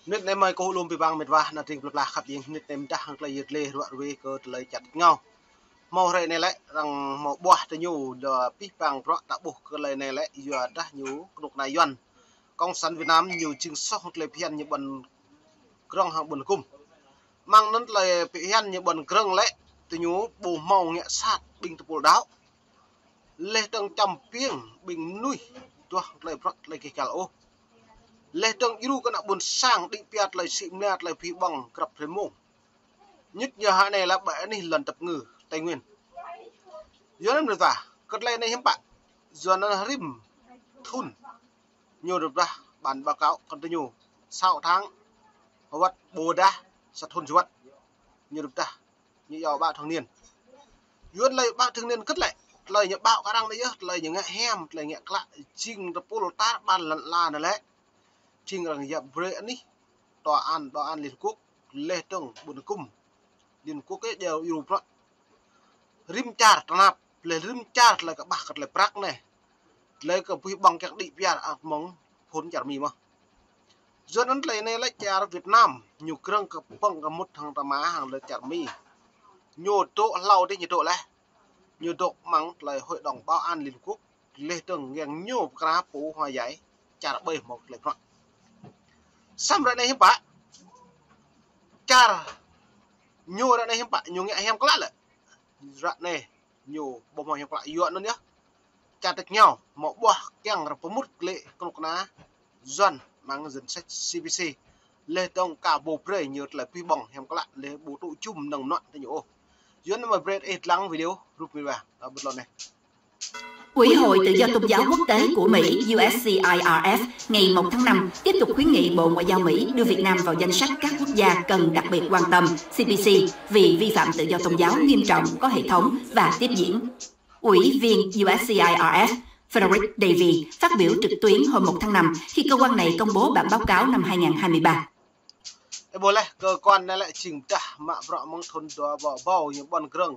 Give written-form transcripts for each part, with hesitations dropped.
Nước này mày cô luôn bị băng mệt và nà trình bật lạc khắp yên nước này đã hàng lấy dệt lê ruộng về cơ lấy chặt ngao màu rễ này lại rằng màu bò từ nhu giờ pi băng rõ đã buộc cơ lấy này lại giờ đã nhu đục này yuan công sản Việt Nam nhiều chừng sóc lấy phiền như bần krong hàng bần cung mang nó lấy phiền như bần krong lại từ nhu bù màu nhẹ sát bình từ bồ đáo lê trăng chầm piêng bình nuôi tua lấy rõ lấy cái ô lê trăng iru cái nào buồn sang định piat lấy xịn nát lấy phi bằng cặp thêm mông nhất giờ hai này là bẻ này lần tập ngừ Tây Nguyên giờ nó được và cất lên này hiếm bạn giờ nó rim thun nhiều được ra bản báo cáo còn tôi nhiều 6 tháng vật bồ đa sát thôn chuột nhiều được ta như giàu bạn thường niên yuan lấy bạn thường niên cất lại lời những bạo cả đang đấy lời những ngại hem lời nhẹ lại chinh tập polo tát ban lặn la này đấy chinh là nhập về ní tòa án liên quốc lê trăng buồn cung liên quốc ấy đều yêu đó rim char nạp lấy rim char lấy các bạc lấy prak này lấy các phi bằng các địa biar mong phun char mì mà doนั้นlấy này lấy char Việt Nam nhiều krang các băng các một thằng tam á hàng lấy char mì nhiều độ lâu đấy nhiều độ này nhiều độ mắng lấy hội đồng bảo an liên quốc lê trăng ngang nhiều cáปูhoa giấy char bơi một lấy prak sam ra này hiếm bạn char nhiều ra này hiếm bạn nhiều nghe hiếm có lại rạ này nhiều bom hoa hiếm lại yuan nữa nhá chặt được nhau mỏ bò keng là một lệ con ná doan mang dân sách CBC lê tông cả bộ pre nhiều là phi bằng hiếm có lại lê bộ tụ chung nồng nọn thế nhổ yuan mà bread ít lắng video rút mình vào bật lon này. Ủy hội Tự do Tôn giáo Quốc tế của Mỹ USCIRF ngày 1 tháng 5 tiếp tục khuyến nghị Bộ Ngoại giao Mỹ đưa Việt Nam vào danh sách các quốc gia cần đặc biệt quan tâm CPC vì vi phạm tự do tôn giáo nghiêm trọng, có hệ thống và tiếp diễn. Ủy viên USCIRF Frederick Davy phát biểu trực tuyến hôm 1 tháng 5 khi cơ quan này công bố bản báo cáo năm 2023. Bố lẽ cơ quan này lại chỉnh trả mạ rõ mong thôn đỏ bỏ bầu những bọn grâng.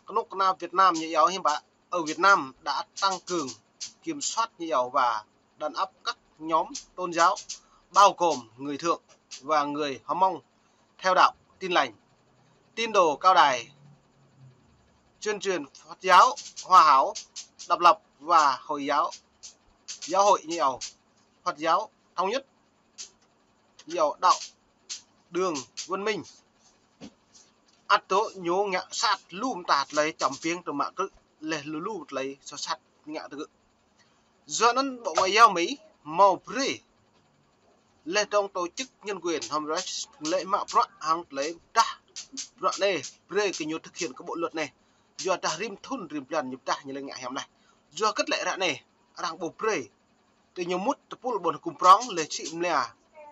Các nước nào Việt Nam như yếu hiếm bạn ở Việt Nam đã tăng cường kiểm soát nhiều và đàn áp các nhóm tôn giáo bao gồm người Thượng và người Hâm Mông theo đạo Tin Lành, Tin Đồ Cao Đài, chuyên truyền Phật giáo Hòa Hảo, Độc lập và Hồi giáo, giáo hội nhiều, Phật giáo Thống nhất, nhiều đạo Đường Văn Minh, ắt tố nhố ngạ sát lùm tạt lấy chấm phiên từ mạng cự lê lulu lấy cho sát ngạ từ doนั้นBộ Ngoại giao Mỹ màu pre lê trong tổ chức nhân quyền Human Rights lễ mạo pro hàng lấy ta pro này pre cái nhiều thực hiện các bộ luật này do ta rim thun rim plan nhập ta như là ngạ hẻm này do cất lệ ra này đang bộ pre cái nhiều mút tập pul bồn cùng prong lê chịu lê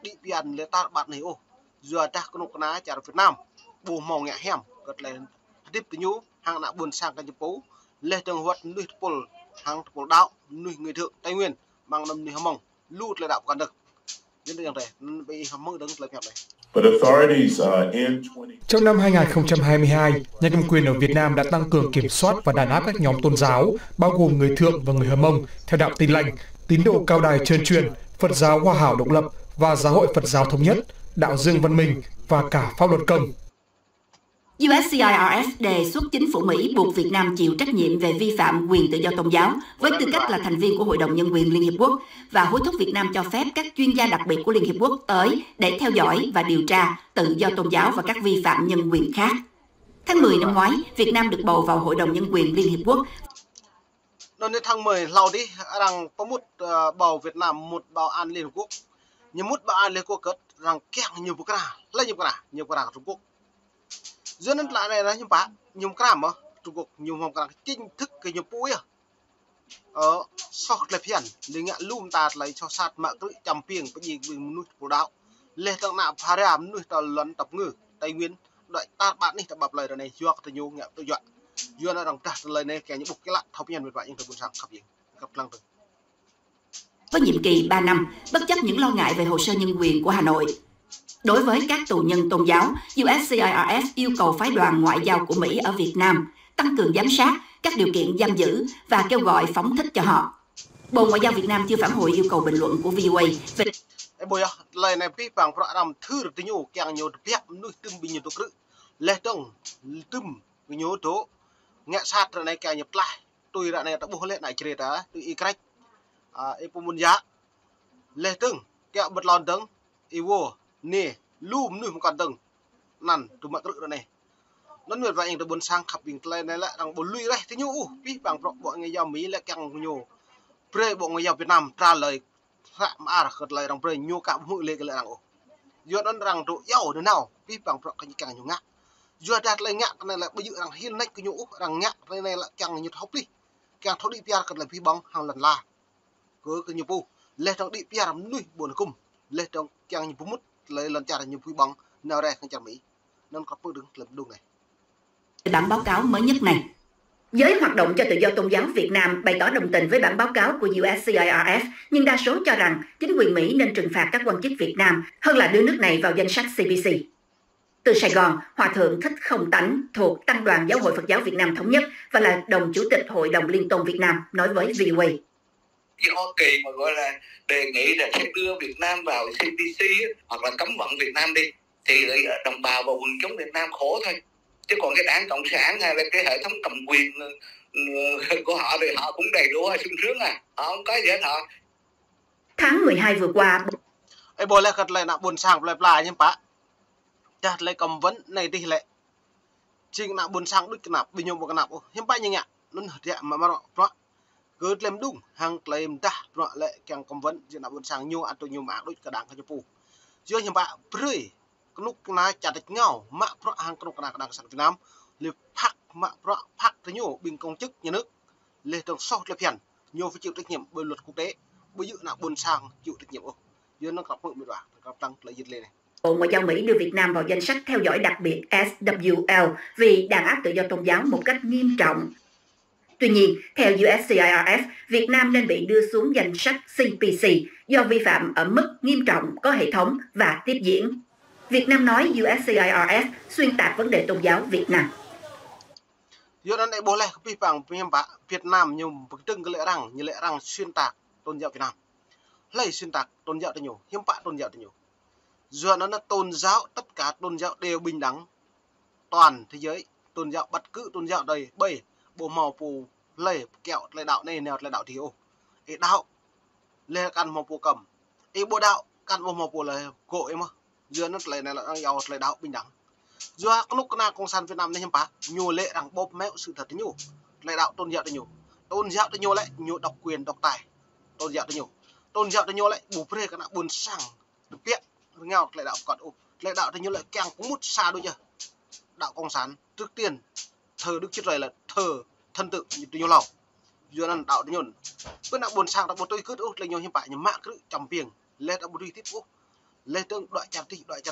đi biên lê ta bạn này ô do ta có nông ná trả Việt Nam bù màu ngạ hẻm cất lệ tiếp từ nhú hàng nạ buồn sang cái chụp bố lê trường hoạt nuôi pol hàng pol đạo nuôi người Thượng Tây Nguyên mang năm nuôi Hâm Mông lút là đạo quan được những điều này bị Hâm Mông đứng lợi nhập này. Trong năm 2022, nhà cầm quyền ở Việt Nam đã tăng cường kiểm soát và đàn áp các nhóm tôn giáo, bao gồm người Thượng và người Hâm Mông, theo đạo Tin Lành, Tín Đồ Cao Đài Trơn Truyền, Phật giáo Hòa Hảo Độc lập và Giáo hội Phật giáo Thống nhất, đạo Dương Văn Minh và cả pháp luật công. USCIRF đề xuất chính phủ Mỹ buộc Việt Nam chịu trách nhiệm về vi phạm quyền tự do tôn giáo với tư cách là thành viên của Hội đồng Nhân quyền Liên Hiệp Quốc và hối thúc Việt Nam cho phép các chuyên gia đặc biệt của Liên Hiệp Quốc tới để theo dõi và điều tra tự do tôn giáo và các vi phạm nhân quyền khác. Tháng 10 năm ngoái, Việt Nam được bầu vào Hội đồng Nhân quyền Liên Hiệp Quốc. Nên tháng 10 lâu đi, rằng có một bầu Việt Nam một bảo an Liên Hợp Quốc. Nhưng một bảo an Liên Hợp Quốc cất rằng kẹng nhiều cái nào, lấy nhiều cái nào Trung Quốc. Giữa nên lại này là những bạn nhiều cái mà Trung Quốc nhiều không cái chính thức cái nhiều bụi sau lại phiền để ngạ lùm tạt lấy cho sát mạng tự chầm piềng cái gì mình nuôi bồ đạo lê tăng nạp phá ra nuôi tàu lấn tập ngư Tây Nguyên đợi ta bạn đi tập bập lời này do cái nhiều ngạ tự dọa do nó rằng ta lời này kẻ những bục cái lạ thấu nhân về vậy nhưng thời buồn sang khắp gì gặp lăng từ với nhiệm kỳ 3 năm bất chấp những lo ngại về hồ sơ nhân quyền của Hà Nội. Đối với các tù nhân tôn giáo, USCIRF yêu cầu phái đoàn ngoại giao của Mỹ ở Việt Nam tăng cường giám sát các điều kiện giam giữ và kêu gọi phóng thích cho họ. Bộ Ngoại giao Việt Nam chưa phản hồi yêu cầu bình luận của VOA về bồi lời này pi bằng pro làm thư được nhiều càng nhiều đẹp nuôi tôm bị nhiều tổ cự lê tông tôm nhiều tổ nghe sát rồi này càng nhập lại tôi đã này đã bố lên này chơi đó tôi y cách epomun giá lê tông kẹo bật lon tông iwo nè lùm nuôi một con tông nằn tụi mặt cự này nó nguyện vậy được bốn sang khắp bình lên này lại đang bốn lui đây thế nhiều pi bằng pro bọn người giàu Mỹ lại càng nhiều pre bọn người giàu Việt Nam trả lời mà khật lại rằng pre nhiều cả mũi lên cái lại rằng do nó rằng độ giàu thế nào pi bằng pro cái càng nhiều ngã do đạt lại ngã cái này là bây giờ rằng hiên nách cái nhiều rằng ngã cái này là càng nhiều thóc đi càng thóc đi pia khật lại pi bằng hàng lần là cứ cái nhiều pu lên trong đi pia làm nuôi buồn cung lên trong càng nhiều pu mút lấy lần trả là nhiều pi bằng nào đây không trả Mỹ nên có bước đứng làm đúng này. Bản báo cáo mới nhất này. Giới hoạt động cho tự do tôn giáo Việt Nam bày tỏ đồng tình với bản báo cáo của USCIRF, nhưng đa số cho rằng chính quyền Mỹ nên trừng phạt các quan chức Việt Nam hơn là đưa nước này vào danh sách CPC. Từ Sài Gòn, Hòa Thượng Thích Không Tánh thuộc Tăng đoàn Giáo hội Phật giáo Việt Nam Thống nhất và là đồng chủ tịch Hội đồng Liên tôn Việt Nam nói với VOA. Hoa Kỳ mà gọi là đề nghị là sẽ đưa Việt Nam vào CPC hoặc là cấm vận Việt Nam đi, thì đồng bào và quần chúng Việt Nam khổ thôi. Chứ còn cái đảng Cộng sản hay là cái hệ thống cầm quyền của họ thì họ cũng đầy đủ sung sướng họ không có gì hết họ. Tháng 12 vừa qua, bồi lại khật lại nạ buồn sang lại nhưng bả chặt lại cầm vấn này đi lại chính nạ buồn sang đứt cái nạp bình nhung một cái nạp hiếm bả như nhạ nó hệt mà nó cứ làm đúng hàng làm ta lại càng cầm vấn chỉ nạ buồn sang nhiều ăn tôi nhiều mảng đứt cả đảng cái chụp chưa hiếm bả bơi lúc na chặt được nhau mạ pro hàng trong cái đảng sản Việt Nam liệp phạt mạ pro phạt thế nhiều bình công chức nhà nước lệ trong sau là phiền nhiều phải chịu trách nhiệm bởi luật quốc tế bây giờ nạ buồn sang chịu trách nhiệm giờ nó gặp mượn bị đoạt gặp tăng lại dịch lên này. Bộ Ngoại giao Mỹ đưa Việt Nam vào danh sách theo dõi đặc biệt SWL vì đàn áp tự do tôn giáo một cách nghiêm trọng. Tuy nhiên, theo USCIRF, Việt Nam nên bị đưa xuống danh sách CPC do vi phạm ở mức nghiêm trọng, có hệ thống và tiếp diễn. Việt Nam nói USCIRF xuyên tạc vấn đề tôn giáo Việt Nam. Do đó này bố lại vi phạm Việt Nam nhưng từng cái lẽ rằng xuyên tạc tôn giáo Việt Nam. Lấy xuyên tạc tôn giáo thì nhiều, hiếm bạ tôn giáo thì nhiều. Do nó là tôn giáo, tất cả tôn giáo đều bình đẳng toàn thế giới, tôn giáo bất cứ tôn giáo đây bầy bộ màu phù lệ kẹo lại đạo này nèo lại đạo thiếu đạo lệ căn màu phù cầm bộ đạo căn màu phù là gội mà do nó lại này là đang giàu lại đạo bình đẳng do lúc nào cộng sản Việt Nam này hiếm bạ nhiều lệ rằng bóp méo sự thật thì nhiều lại đạo tôn giáo thì nhiều lại nhiều độc quyền độc tài tôn giáo thì nhiều lại bù phê cái nào buồn sang được biết nghèo lại đạo còn lại đạo thì nhiều lại càng cũng mút xa đôi chưa đạo cộng sản trước tiên thờ Đức Chúa Trời là thờ thân tự nhiều lòng do nên đạo thì nhiều bữa nào buồn sang đạo buồn tôi cứ lại nhiều hiểm bại nhưng mạng cứ chầm piềng lên đạo buồn đi tiếp lên tương đoạn chặt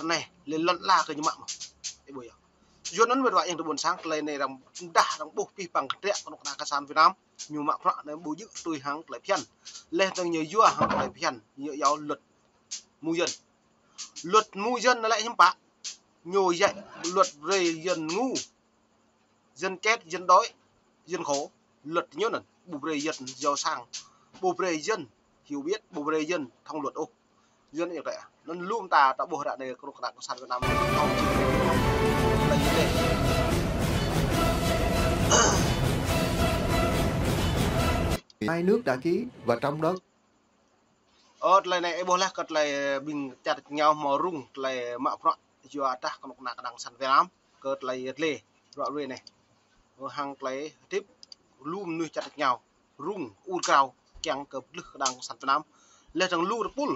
này lên lăn la cái như mạng mà bây giờ do nên về loại những buồn sang lên này rằng đã đang buộc pi bằng trẻ của nó là sản Việt Nam nhiều mạng phận nên bù giữ tôi hàng lại phiền lên từng nhiều vua hàng lại phiền nhiều giáo luật mù dân nó lại hiểm bại nhiều dạy luật về dân ngu dân chết dân đói dân khổ luật nhớ là bù bề dân giàu sang bù bề dân hiểu biết bù bề dân thông luật dân như vậy nó luôn ta đã bù đạn này của đảng cộng sản Việt Nam là như thế. Hai nước đã ký và trong đó lại này Ebola cất lại bình chặt nhau màu rung lại mạ phượng do ta còn đảng cộng sản Việt Nam cất lại lề rõ rồi này hàng lấy tiếp lùm nuôi chặt nhau rung u cao keng cập lực đảng cộng sản Việt Nam lên thằng lu được pul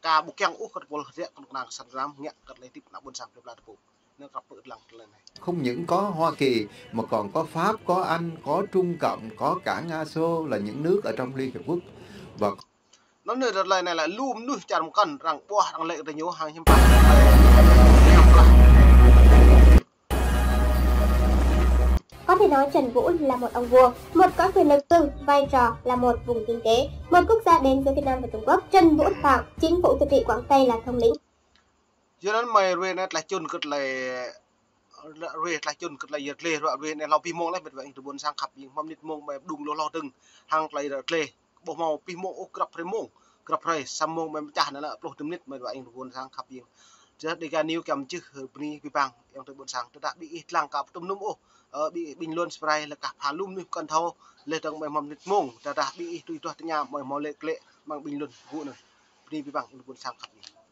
cả bộ keng u cất pul hiện đảng cộng sản Việt Nam nghe cất lấy tiếp nạp buôn sang là được nó gặp bự lần này không những có Hoa Kỳ mà còn có Pháp, có Anh, có Trung Cộng, có cả Nga Xô là những nước ở trong Liên Hiệp Quốc và nó nơi đợt này là lùm nuôi chặt một cần rằng qua rằng lệ từ nhiều hàng hiểm Có thể nói Trần Vũ là một ông vua, một có quyền lực cưng, vai trò là một vùng kinh tế, một quốc gia đến giữa Việt Nam và Trung Quốc. Trần Vũ Thảo, chính phủ tự trị Quảng Tây là thống lĩnh. Cho nên mày rồi này là chôn cất lại giật lê rồi rồi nàyเราpi mông lại biệt vậy từ buôn sang khắp những mâm nít mông mà đùng lo từng hàng lại lê bộ màu pi mông ốc gặp mông gặp rồi xăm mông mình chả là pro tùm nít mà vậy anh buồn sang khắp yên chứ đi cái new cầm chứ bni bang yang tôi buồn sang tôi đã bị lang cặp tùm núm ô bị bình luận spray là cả hà lum như con thâu lên tầng mày mầm nít mông đã bị tùy tùy nhà mày mò lệ lệ bằng bình luận vụ này bni bang buồn sang khắp yên